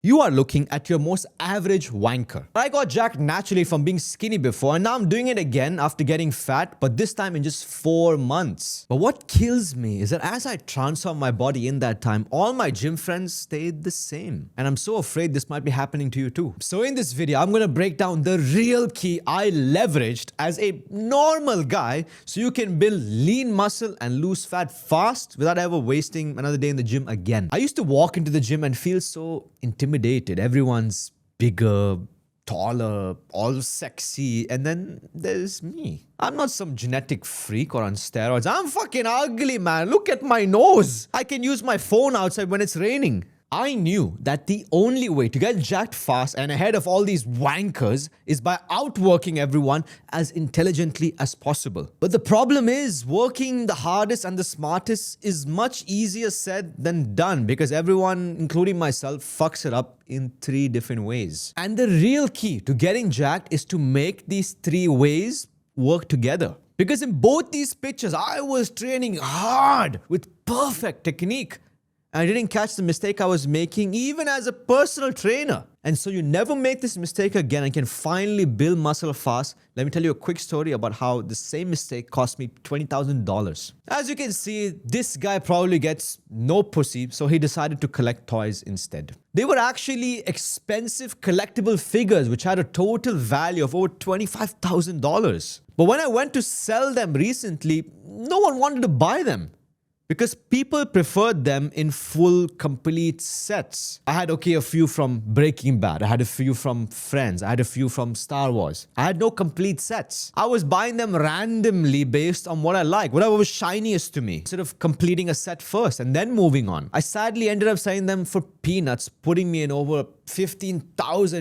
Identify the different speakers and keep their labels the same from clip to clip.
Speaker 1: You are looking at your most average wanker. I got jacked naturally from being skinny before, and now I'm doing it again after getting fat, but this time in just 4 months. But what kills me is that as I transform my body in that time, all my gym friends stayed the same. And I'm so afraid this might be happening to you too. So in this video, I'm gonna break down the real key I leveraged as a normal guy so you can build lean muscle and lose fat fast without ever wasting another day in the gym again. I used to walk into the gym and feel so intimidated. Everyone's bigger, taller, all sexy, and then there's me. I'm not some genetic freak or on steroids. I'm fucking ugly, man. Look at my nose. I can use my phone outside when it's raining. I knew that the only way to get jacked fast and ahead of all these wankers is by outworking everyone as intelligently as possible. But the problem is, working the hardest and the smartest is much easier said than done because everyone, including myself, fucks it up in 3 different ways. And the real key to getting jacked is to make these 3 ways work together. Because in both these pictures, I was training hard with perfect technique. I didn't catch the mistake I was making even as a personal trainer. And so you never make this mistake again and can finally build muscle fast. Let me tell you a quick story about how the same mistake cost me $20,000. As you can see, this guy probably gets no pussy, so he decided to collect toys instead. They were actually expensive collectible figures which had a total value of over $25,000. But when I went to sell them recently, no one wanted to buy them. Because people preferred them in full, complete sets. I had, a few from Breaking Bad. I had a few from Friends. I had a few from Star Wars. I had no complete sets. I was buying them randomly based on what I like, whatever was shiniest to me, instead of completing a set first and then moving on. I sadly ended up selling them for peanuts, putting me in over $15,000,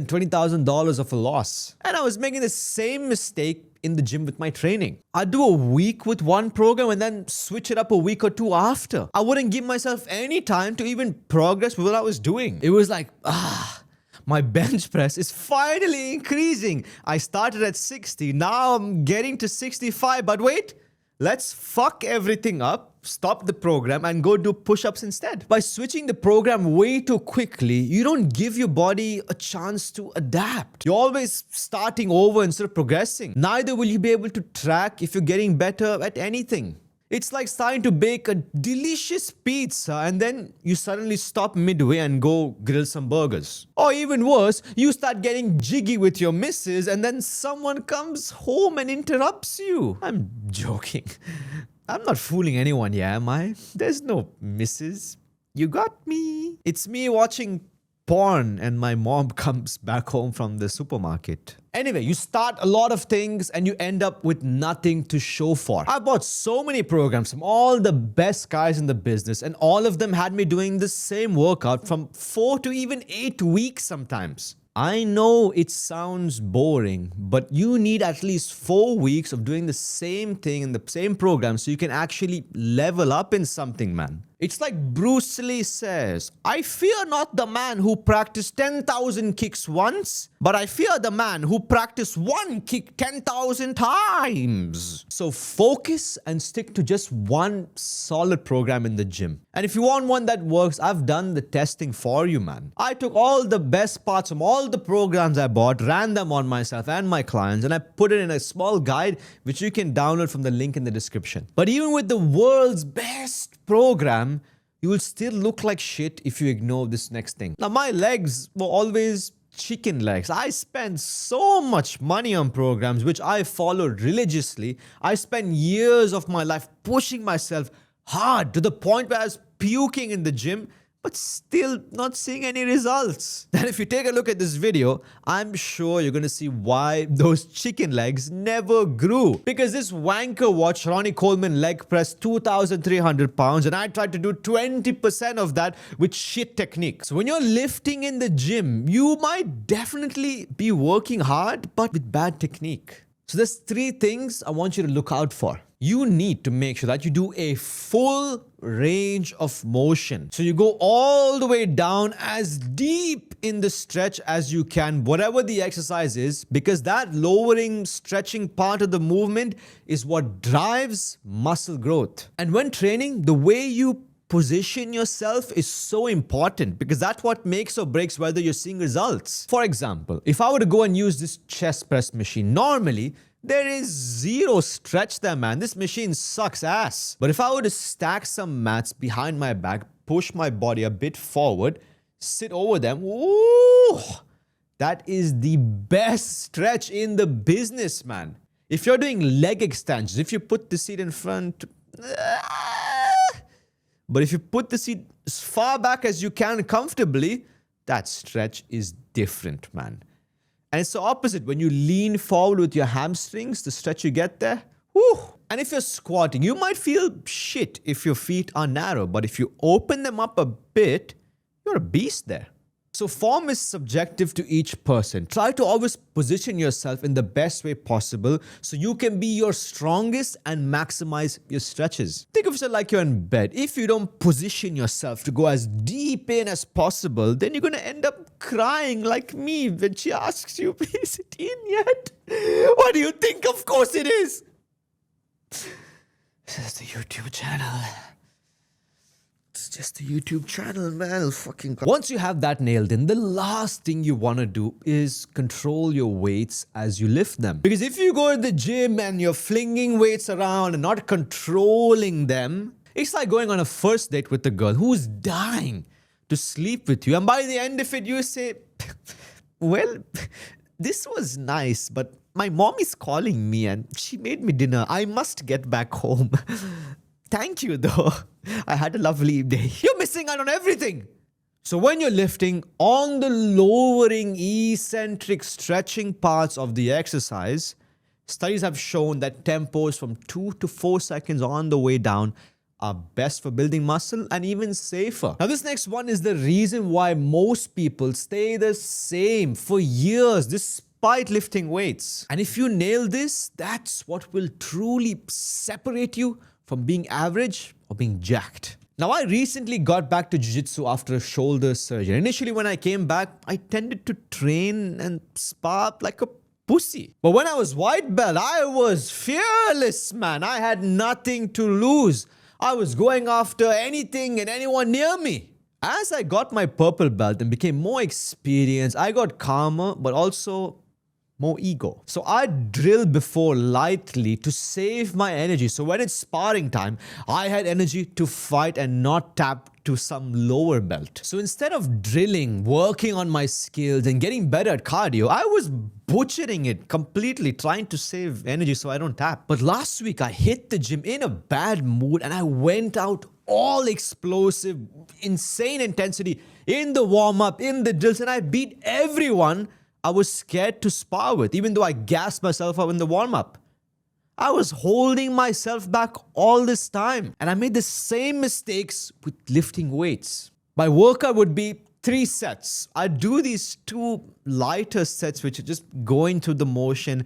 Speaker 1: $20,000 of a loss. And I was making the same mistake in the gym with my training. I'd do a week with one program and then switch it up a week or 2 after. I wouldn't give myself any time to even progress with what I was doing. It was like, my bench press is finally increasing. I started at 60, now I'm getting to 65, but wait, let's fuck everything up, stop the program, and go do push-ups instead. By switching the program way too quickly, you don't give your body a chance to adapt. You're always starting over instead of progressing. Neither will you be able to track if you're getting better at anything. It's like starting to bake a delicious pizza and then you suddenly stop midway and go grill some burgers. Or even worse, you start getting jiggy with your missus and then someone comes home and interrupts you. I'm joking. I'm not fooling anyone here, am I? There's no missus. You got me. It's me watching porn and my mom comes back home from the supermarket. Anyway, you start a lot of things and you end up with nothing to show for. I bought so many programs from all the best guys in the business and all of them had me doing the same workout from 4 to even 8 weeks sometimes. I know it sounds boring, but you need at least 4 weeks of doing the same thing in the same program so you can actually level up in something, man. It's like Bruce Lee says, I fear not the man who practiced 10,000 kicks once, but I fear the man who practiced one kick 10,000 times. So focus and stick to just one solid program in the gym. And if you want one that works, I've done the testing for you, man. I took all the best parts from all the programs I bought, ran them on myself and my clients, and I put it in a small guide which you can download from the link in the description. But even with the world's best program, you will still look like shit if you ignore this next thing. Now, my legs were always chicken legs. I spent so much money on programs which I followed religiously. I spent years of my life pushing myself hard to the point where I was puking in the gym, but still not seeing any results. And if you take a look at this video, I'm sure you're gonna see why those chicken legs never grew. Because this wanker watched Ronnie Coleman leg press 2,300 pounds and I tried to do 20% of that with shit technique. So when you're lifting in the gym, you might definitely be working hard, but with bad technique. So there's 3 things I want you to look out for. You need to make sure that you do a full range of motion. So you go all the way down as deep in the stretch as you can, whatever the exercise is, because that lowering, stretching part of the movement is what drives muscle growth. And when training, the way you position yourself is so important because that's what makes or breaks whether you're seeing results. For example, if I were to go and use this chest press machine, normally there is zero stretch there, man. This machine sucks ass. But if I were to stack some mats behind my back, push my body a bit forward, sit over them, ooh, that is the best stretch in the business, man. If you're doing leg extensions, if you put the seat in front, but if you put the seat as far back as you can comfortably, that stretch is different, man. And it's the opposite. When you lean forward with your hamstrings, the stretch you get there, whew. And if you're squatting, you might feel shit if your feet are narrow, but if you open them up a bit, you're a beast there. So form is subjective to each person. Try to always position yourself in the best way possible so you can be your strongest and maximize your stretches. Think of yourself like you're in bed. If you don't position yourself to go as deep in as possible, then you're going to end up crying like me when she asks you, is it in yet? What do you think? Of course it is. This is the YouTube channel. It's just a YouTube channel, man. Once you have that nailed in, the last thing you want to do is control your weights as you lift them. Because if you go to the gym and you're flinging weights around and not controlling them, it's like going on a first date with a girl who's dying to sleep with you. And by the end of it, you say, well, this was nice, but my mom is calling me and she made me dinner. I must get back home. Thank you, though. I had a lovely day. You're missing out on everything. So when you're lifting on the lowering eccentric stretching parts of the exercise, studies have shown that tempos from 2 to 4 seconds on the way down are best for building muscle and even safer. Now this next one is the reason why most people stay the same for years despite lifting weights. And if you nail this, that's what will truly separate you from being average or being jacked. Now, I recently got back to jiu-jitsu after a shoulder surgery. Initially, when I came back, I tended to train and spar like a pussy. But when I was white belt, I was fearless, man. I had nothing to lose. I was going after anything and anyone near me. As I got my purple belt and became more experienced, I got calmer, but also more ego. So I drill before lightly to save my energy. So when it's sparring time, I had energy to fight and not tap to some lower belt. So instead of drilling, working on my skills and getting better at cardio, I was butchering it completely, trying to save energy so I don't tap. But last week I hit the gym in a bad mood and I went out all explosive, insane intensity in the warm-up, in the drills, and I beat everyone I was scared to spar with, even though I gassed myself up in the warm-up. I was holding myself back all this time. And I made the same mistakes with lifting weights. My workout would be 3 sets. I'd do these 2 lighter sets, which are just going through the motion.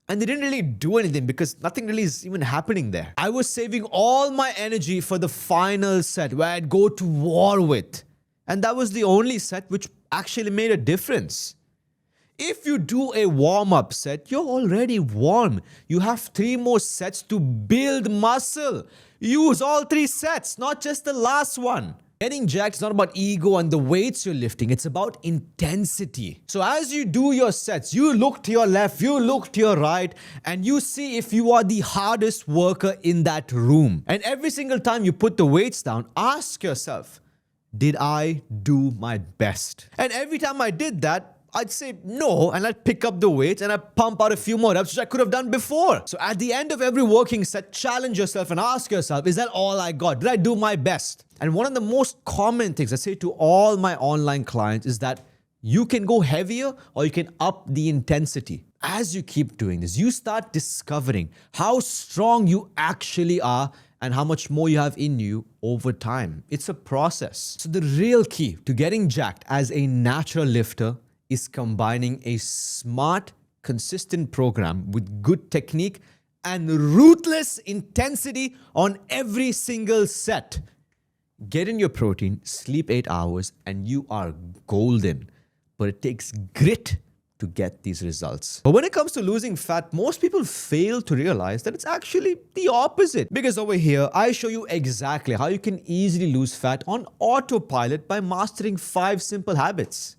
Speaker 1: And they didn't really do anything because nothing really is even happening there. I was saving all my energy for the final set where I'd go to war with. And that was the only set which actually made a difference. If you do a warm-up set, you're already warm. You have 3 more sets to build muscle. Use all 3 sets, not just the last one. Getting jacked is not about ego and the weights you're lifting. It's about intensity. So as you do your sets, you look to your left, you look to your right, and you see if you are the hardest worker in that room. And every single time you put the weights down, ask yourself, did I do my best? And every time I did that, I'd say no, and I'd pick up the weights and I'd pump out a few more reps, which I could have done before. So at the end of every working set, challenge yourself and ask yourself, is that all I got? Did I do my best? And one of the most common things I say to all my online clients is that you can go heavier or you can up the intensity. As you keep doing this, you start discovering how strong you actually are and how much more you have in you over time. It's a process. So the real key to getting jacked as a natural lifter is combining a smart, consistent program with good technique and ruthless intensity on every single set. Get in your protein, sleep 8 hours, and you are golden. But it takes grit to get these results. But when it comes to losing fat, most people fail to realize that it's actually the opposite. Because over here, I show you exactly how you can easily lose fat on autopilot by mastering 5 simple habits.